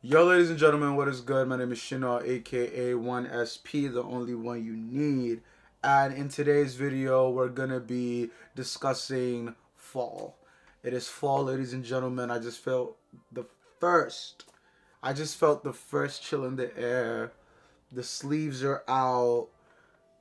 Yo, ladies and gentlemen, what is good? My name is Shino, aka 1SP, the only one you need. And in today's video, we're gonna be discussing fall. It is fall, ladies and gentlemen. The first, I just felt the first chill in the air. The sleeves are out.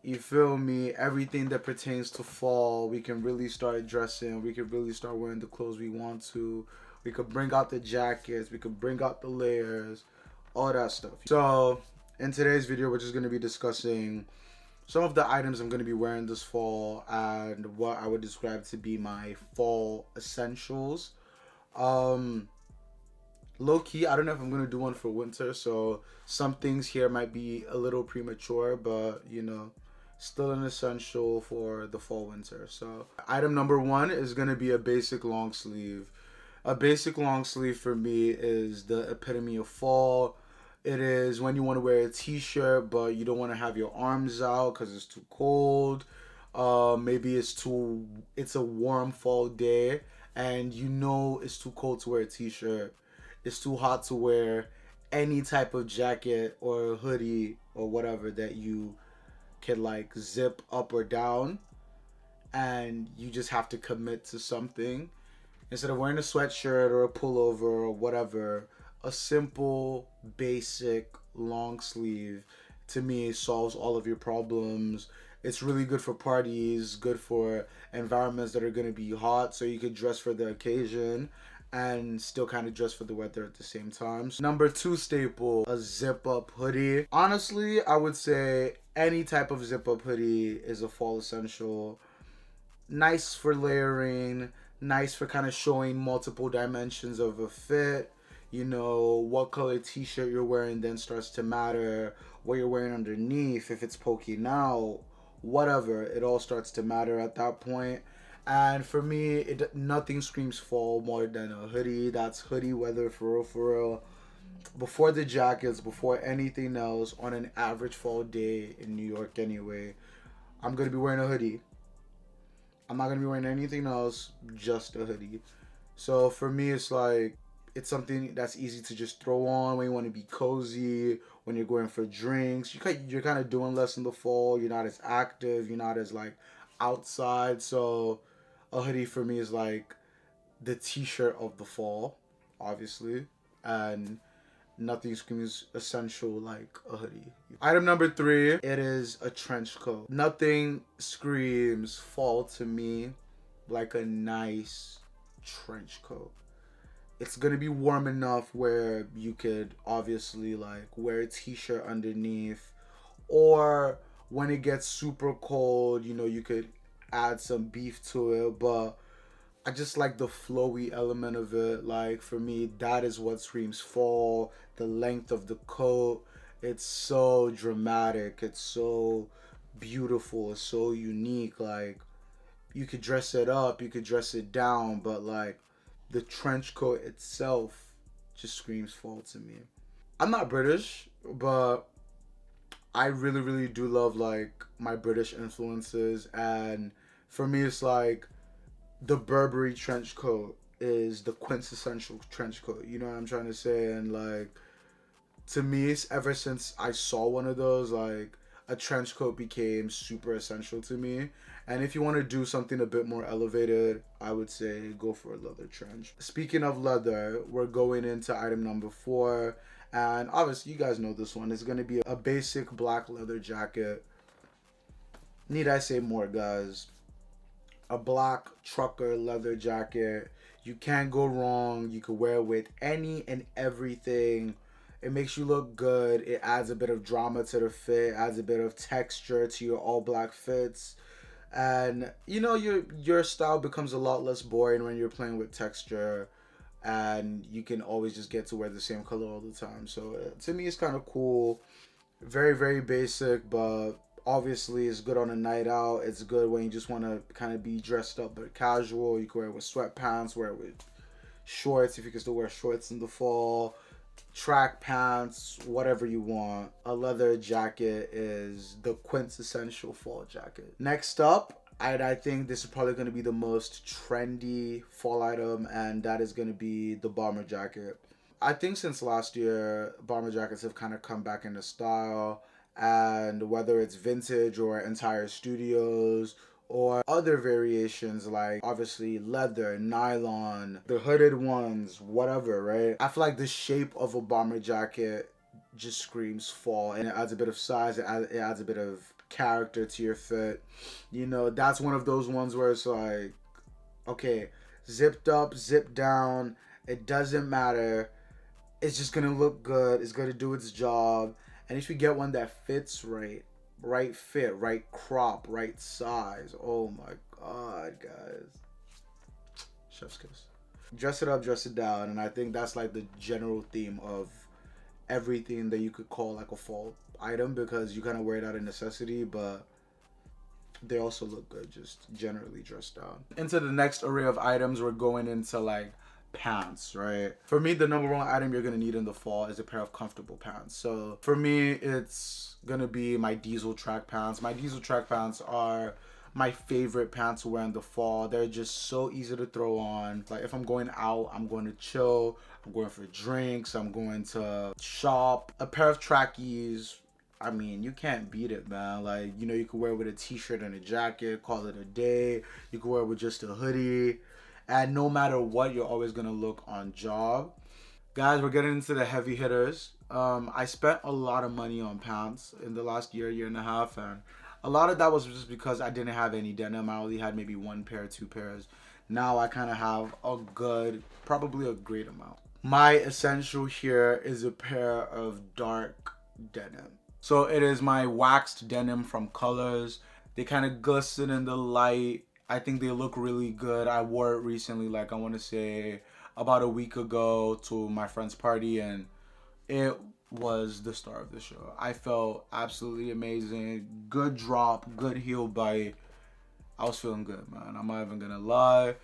You feel me? Everything that pertains to fall, we can really start dressing. We can really start wearing the clothes we want to. We could bring out the jackets. We could bring out the layers, all that stuff. So, in today's video, we're just going to be discussing some of the items I'm going to be wearing this fall and what I would describe to be my fall essentials. Um, Low key, I don't know if I'm going to do one for winter, so some things here might be a little premature, but still an essential for the fall winter. So item number one is going to be a basic long sleeve. A basic long sleeve for me is the epitome of fall. It is when you want to wear a t-shirt but you don't want to have your arms out because it's too cold. Maybe it's a warm fall day and you know it's too cold to wear a t-shirt. It's too hot to wear any type of jacket or hoodie or whatever that you can like zip up or down, and you just have to commit to something instead of wearing a sweatshirt or a pullover or whatever. A simple basic long sleeve to me solves all of your problems. It's really good for parties, good for environments that are going to be hot, so you could dress for the occasion and still kind of dress for the weather at the same time. So number two staple, a zip up hoodie. Honestly, I would say any type of zip up hoodie is a fall essential. Nice for layering, nice for kind of showing multiple dimensions of a fit. You know, what color t-shirt you're wearing then starts to matter. What you're wearing underneath, if it's poking out, whatever, it all starts to matter at that point. And for me, nothing screams fall more than a hoodie. That's hoodie weather for real, for real. Before the jackets, before anything else, on an average fall day in New York anyway, I'm gonna be wearing a hoodie. I'm not gonna be wearing anything else, just a hoodie. So for me, it's something that's easy to just throw on when you want to be cozy, when you're going for drinks. You're kind of doing less in the fall. You're not as active. You're not as like outside. So a hoodie for me is like the t-shirt of the fall, obviously, and nothing screams essential like a hoodie. Item number three, it is a trench coat. Nothing screams fall to me like a nice trench coat. It's gonna be warm enough where you could obviously like wear a t-shirt underneath, or when it gets super cold, you could add some beef to it. But I just like the flowy element of it. Like for me, that is what screams fall. The length of the coat, it's so dramatic. It's so beautiful. It's so unique. Like you could dress it up, you could dress it down, but like the trench coat itself just screams fall to me. I'm not British, but I really, really do love like my British influences, and for me, it's like the Burberry trench coat is the quintessential trench coat. You know what I'm trying to say? And like to me, ever since I saw one of those, like a trench coat became super essential to me. And if you want to do something a bit more elevated, I would say go for a leather trench. Speaking of leather, we're going into item number four. And obviously, you guys know this one. It's going to be a basic black leather jacket. Need I say more, guys? A black trucker leather jacket. You can't go wrong. You could wear it with any and everything. It makes you look good. It adds a bit of drama to the fit, adds a bit of texture to your all black fits. And your style becomes a lot less boring when you're playing with texture, and you can always just get to wear the same color all the time. So to me it's kind of cool. Very, very basic, but obviously it's good on a night out. It's good when you just want to kind of be dressed up but casual. You can wear it with sweatpants, wear it with shorts if you can still wear shorts in the fall, track pants, whatever you want. A leather jacket is the quintessential fall jacket. Next up, I think this is probably going to be the most trendy fall item, and that is going to be the bomber jacket. I think since last year, bomber jackets have kind of come back into style, and whether it's vintage or entire studios or other variations like obviously leather, nylon, the hooded ones, whatever, right? I feel like the shape of a bomber jacket just screams fall, and it adds a bit of size, it adds a bit of character to your fit. You know, that's one of those ones where it's like, okay, zipped up, zipped down, it doesn't matter. It's just gonna look good. It's gonna do its job. And if you get one that fits right, right fit, right crop, right size, oh my god, guys, chef's kiss. Dress it up, dress it down, and I think that's like the general theme of everything that you could call like a fall item, because you kind of wear it out of necessity, but they also look good just generally dressed down. Into the next array of items, we're going into like pants, right? For me, the number one item you're gonna need in the fall is a pair of comfortable pants. So for me, it's gonna be my diesel track pants. My diesel track pants are my favorite pants to wear in the fall. They're just so easy to throw on. Like if I'm going out, I'm going to chill, I'm going for drinks, I'm going to shop. A pair of trackies, I mean, you can't beat it, man. Like, you know, you could wear it with a t-shirt and a jacket, call it a day. You could wear it with just a hoodie. And no matter what, you're always going to look on job. Guys, we're getting into the heavy hitters. I spent a lot of money on pants in the last year and a half. And a lot of that was just because I didn't have any denim. I only had maybe one pair, two pairs. Now I kind of have a good, probably a great amount. My essential here is a pair of dark denim. So it is my waxed denim from Colors. They kind of glisten in the light. I think they look really good. I wore it recently, like I want to say about a week ago to my friend's party, and it was the star of the show. I felt absolutely amazing. Good drop, good heel bite. I was feeling good, man. I'm not even gonna lie.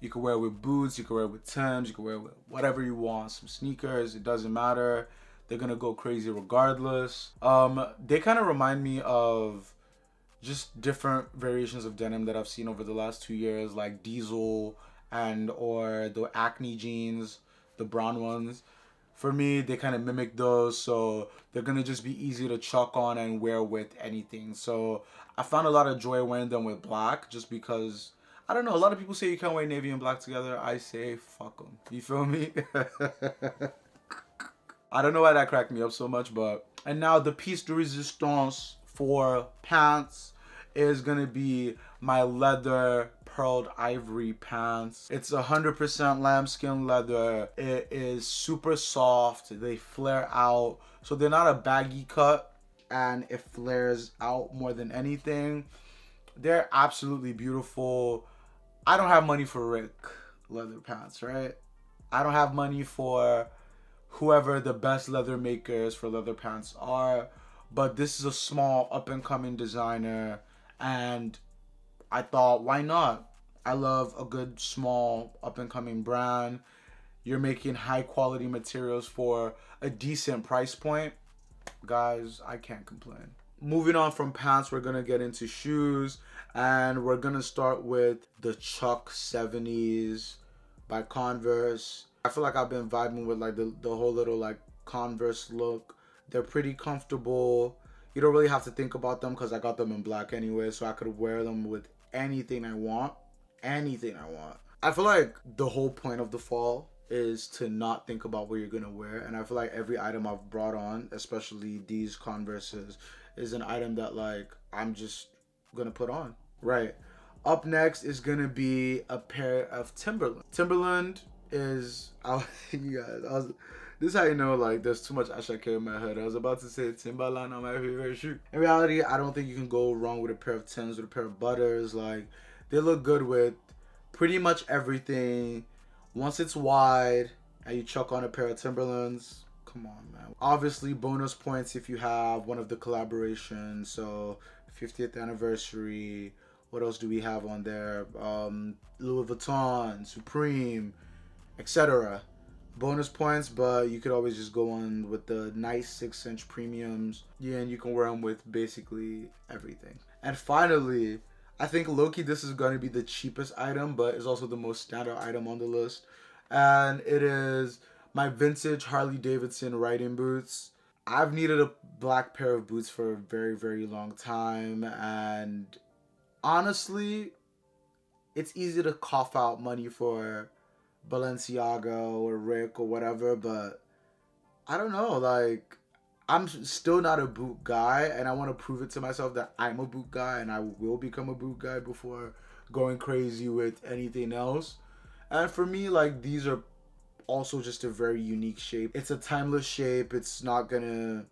You can wear it with boots, you can wear it with Timbs, you can wear it with whatever you want. Some sneakers, it doesn't matter. They're gonna go crazy regardless. They kind of remind me of just different variations of denim that I've seen over the last 2 years, like Diesel and or the Acne jeans, the brown ones. For me, they kind of mimic those, so they're gonna just be easy to chuck on and wear with anything. So I found a lot of joy wearing them with black, just because I don't know. A lot of people say you can't wear navy and black together. I say fuck them. You feel me? I don't know why that cracked me up so much, but... And now the piece de resistance for pants is gonna be my leather pearled ivory pants. It's 100% lambskin leather. It is super soft. They flare out. So they're not a baggy cut, and it flares out more than anything. They're absolutely beautiful. I don't have money for Rick leather pants, right? I don't have money for whoever the best leather makers for leather pants are, but this is a small up and coming designer, and I thought, why not? I love a good small up and coming brand. You're making high quality materials for a decent price point. Guys, I can't complain. Moving on from pants, we're gonna get into shoes, and we're gonna start with the Chuck 70s by Converse. I feel like I've been vibing with like the whole little like Converse look. They're pretty comfortable. You don't really have to think about them because I got them in black anyway, so I could wear them with anything I want. Anything I want. I feel like the whole point of the fall is to not think about what you're gonna wear, and I feel like every item I've brought on, especially these Converses, is an item that like I'm just gonna put on. Right. Up next is gonna be a pair of Timberland. Timberland is you guys, this is how you know like there's too much Ashake in my head. I was about to say Timberland on my favorite shoe. In reality, I don't think you can go wrong with a pair of Tims, with a pair of Butters. Like, they look good with pretty much everything. Once it's wide and you chuck on a pair of Timberlands, come on, man. Obviously, bonus points if you have one of the collaborations. So 50th anniversary. What else do we have on there? Louis Vuitton, Supreme, etc. Bonus points, but you could always just go on with the nice 6-inch premiums. Yeah, and you can wear them with basically everything. And finally, I think low-key this is going to be the cheapest item, but it's also the most standard item on the list. And it is my vintage Harley Davidson riding boots. I've needed a black pair of boots for a very, very long time, and honestly, it's easy to cough out money for Balenciaga or Rick or whatever, but I don't know, like, I'm still not a boot guy, and I want to prove it to myself that I'm a boot guy, and I will become a boot guy before going crazy with anything else. And for me, like, these are also just a very unique shape. It's a timeless shape. It's not gonna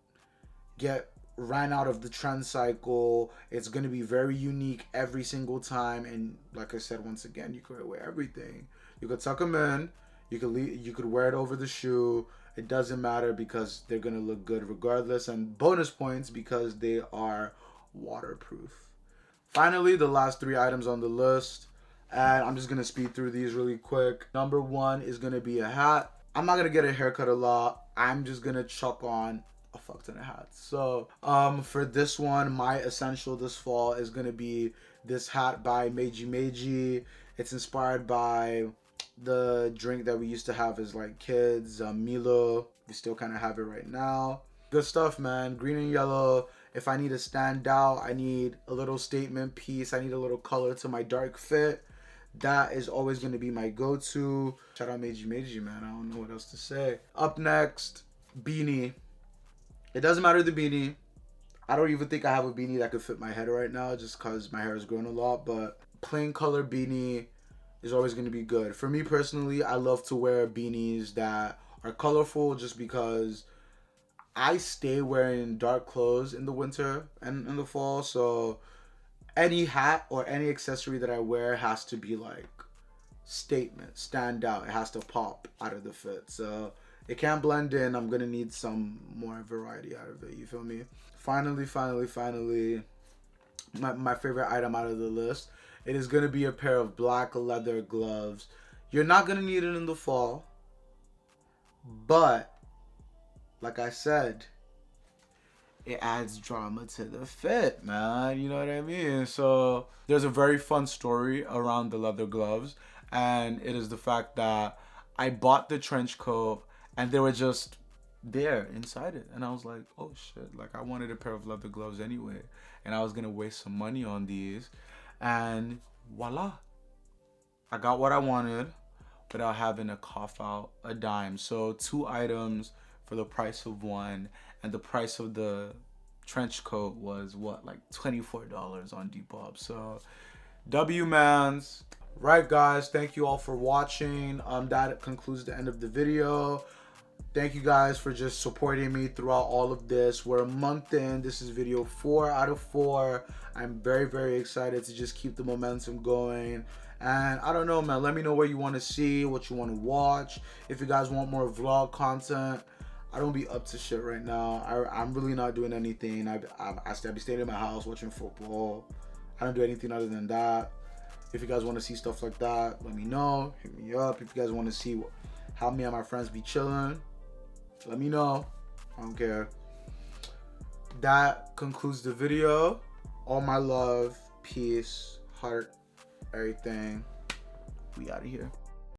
get ran out of the trend cycle. It's gonna be very unique every single time. And like I said, once again, you could wear everything. You could tuck them in. You could wear it over the shoe. It doesn't matter because they're gonna look good regardless. And bonus points because they are waterproof. Finally, the last 3 items on the list. And I'm just gonna speed through these really quick. Number 1 is gonna be a hat. I'm not gonna get a haircut a lot. I'm just gonna chuck on a fuck ton of hats. So for this one, my essential this fall is gonna be this hat by Meiji Meiji. It's inspired by the drink that we used to have as like kids, Milo. We still kind of have it right now. Good stuff, man. Green and yellow. If I need to stand out, I need a little statement piece, I need a little color to my dark fit, that is always going to be my go-to. Shout out Meiji Meiji, man. I don't know what else to say. Up next, beanie. It doesn't matter the beanie. I don't even think I have a beanie that could fit my head right now just because my hair has grown a lot. But plain color beanie is always going to be good. For me personally, I love to wear beanies that are colorful just because I stay wearing dark clothes in the winter and in the fall. So any hat or any accessory that I wear has to be like statement, stand out. It has to pop out of the fit. So it can't blend in. I'm gonna need some more variety out of it. You feel me? Finally, my favorite item out of the list. It is gonna be a pair of black leather gloves. You're not gonna need it in the fall, but like I said, it adds drama to the fit, man. You know what I mean? So there's a very fun story around the leather gloves, and it is the fact that I bought the trench coat and they were just there inside it, and I was like, oh shit, like I wanted a pair of leather gloves anyway, and I was gonna waste some money on these, and voila, I got what I wanted without having to cough out a dime. So 2 items for the price of 1, and the price of the trench coat was what, like $24 on Depop. So W mans. Right, guys, thank you all for watching. That concludes the end of the video. Thank you guys for just supporting me throughout all of this. We're a month in. This is video 4 out of 4. I'm very, very excited to just keep the momentum going. And I don't know, man, let me know what you want to see, what you want to watch. If you guys want more vlog content, I don't be up to shit right now. I'm really not doing anything. I be staying in my house watching football. I don't do anything other than that. If you guys want to see stuff like that, let me know. Hit me up. If you guys want to see how me and my friends be chilling, let me know. I don't care. That concludes the video. All my love, peace, heart, everything. We out of here.